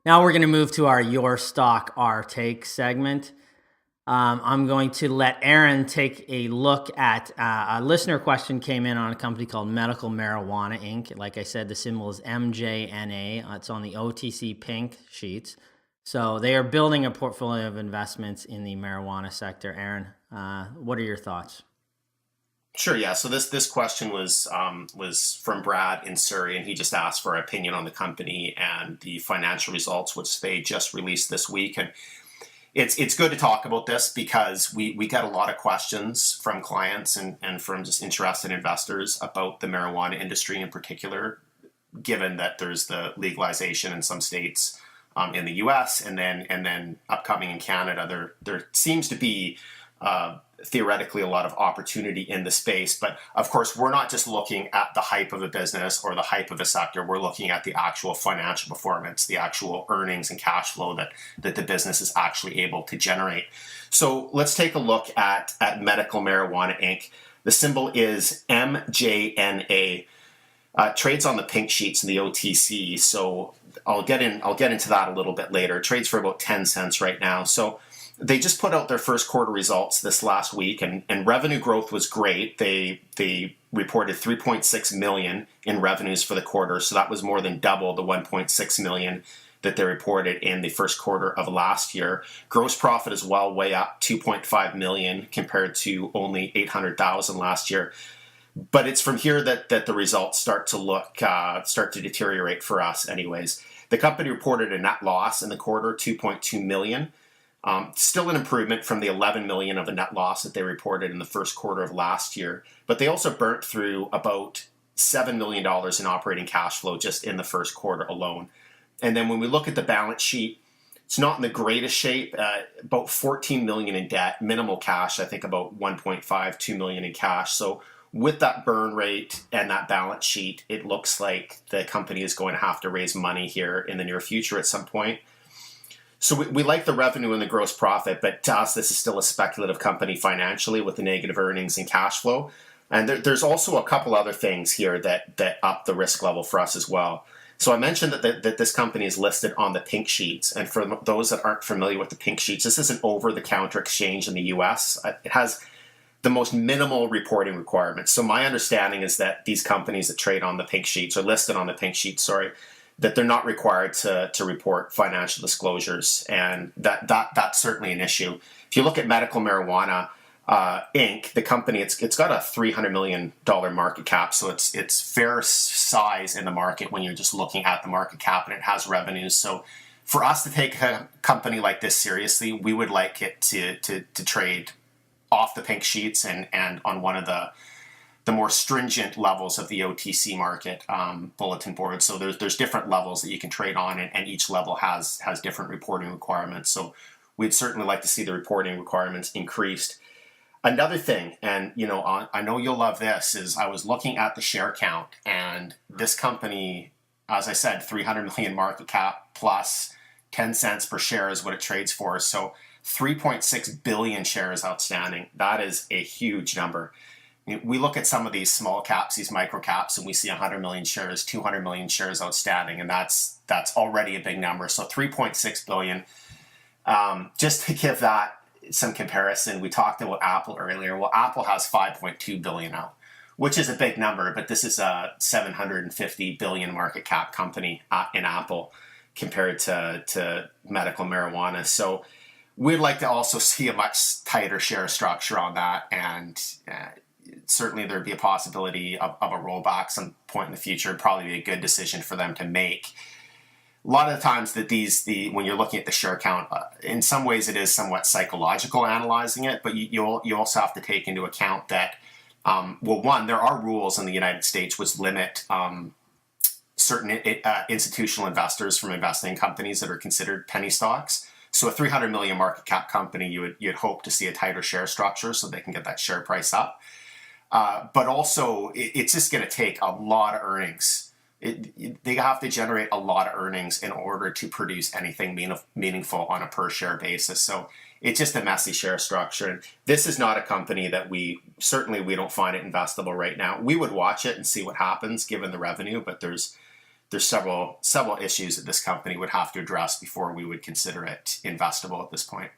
Now we're going to move to our Your Stock, Our Take segment. I'm going to let Aaron take a look at a listener question came in on a company called Medical Marijuana Inc. Like I said, the symbol is MJNA. It's on the OTC-PINK sheets. So they are building a portfolio of investments in the marijuana sector. Aaron, what are your thoughts? Sure, yeah. So this question was from Brad in Surrey, and he just asked for our opinion on the company and the financial results, which they just released this week. And it's good to talk about this because we get a lot of questions from clients and from just interested investors about the marijuana industry in particular, given that there's the legalization in some states in the U.S. and then upcoming in Canada. There seems to be theoretically a lot of opportunity in the space, but of course we're not just looking at the hype of a business or the hype of a sector. We're looking at the actual financial performance, the actual earnings and cash flow that the business is actually able to generate. So let's take a look at Medical Marijuana Inc. The symbol is MJNA. Trades on the pink sheets in the OTC. So I'll get into that a little bit later. Trades for about 10 cents right now. So they just put out their first quarter results this last week, and revenue growth was great. They reported 3.6 million in revenues for the quarter, so that was more than double the 1.6 million that they reported in the first quarter of last year. Gross profit as well, way up, 2.5 million compared to only 800,000 last year. But it's from here that the results start to deteriorate for us anyways. The company reported a net loss in the quarter, 2.2 million. Still an improvement from the 11 million of a net loss that they reported in the first quarter of last year. But they also burnt through about $7 million in operating cash flow just in the first quarter alone. And then when we look at the balance sheet, it's not in the greatest shape, about 14 million in debt, minimal cash, I think about 1.5, 2 million in cash. So with that burn rate and that balance sheet, it looks like the company is going to have to raise money here in the near future at some point. So we like the revenue and the gross profit, but to us, this is still a speculative company financially with the negative earnings and cash flow. And there's also a couple other things here that up the risk level for us as well. So I mentioned that this company is listed on the pink sheets. And for those that aren't familiar with the pink sheets, this is an over-the-counter exchange in the US. It has the most minimal reporting requirements. So my understanding is that these companies that trade on the pink sheets, or listed on the pink sheets, that they're not required to report financial disclosures, and that's certainly an issue. If you look at Medical Marijuana Inc., the company, it's got a $300 million market cap, so it's fair size in the market when you're just looking at the market cap, and it has revenues. So for us to take a company like this seriously, we would like it to trade off the pink sheets and on one of the more stringent levels of the OTC market bulletin board. So there's different levels that you can trade on, and each level has different reporting requirements. So we'd certainly like to see the reporting requirements increased. Another thing, and I know you'll love this, is I was looking at the share count, and this company, as I said, 300 million market cap plus 10 cents per share is what it trades for. So 3.6 billion shares outstanding. That is a huge number. We look at some of these small caps, these micro caps, and we see 100 million shares, 200 million shares outstanding, and that's already a big number. So 3.6 billion. Just to give that some comparison, we talked about Apple earlier. Well, Apple has 5.2 billion now, which is a big number, but this is a 750 billion market cap company in Apple compared to medical marijuana. So we'd like to also see a much tighter share structure on that, and certainly there'd be a possibility of a rollback some point in the future. It'd probably be a good decision for them to make. A lot of the times that when you're looking at the share count, in some ways it is somewhat psychological analyzing it, but you also have to take into account that, one, there are rules in the United States which limit certain institutional investors from investing in companies that are considered penny stocks. So a 300 million market cap company, you'd hope to see a tighter share structure so they can get that share price up. But also, it's just going to take a lot of earnings. They have to generate a lot of earnings in order to produce anything meaningful on a per share basis. So it's just a messy share structure. And this is not a company that we don't find it investable right now. We would watch it and see what happens given the revenue, but there's there's several issues that this company would have to address before we would consider it investable at this point.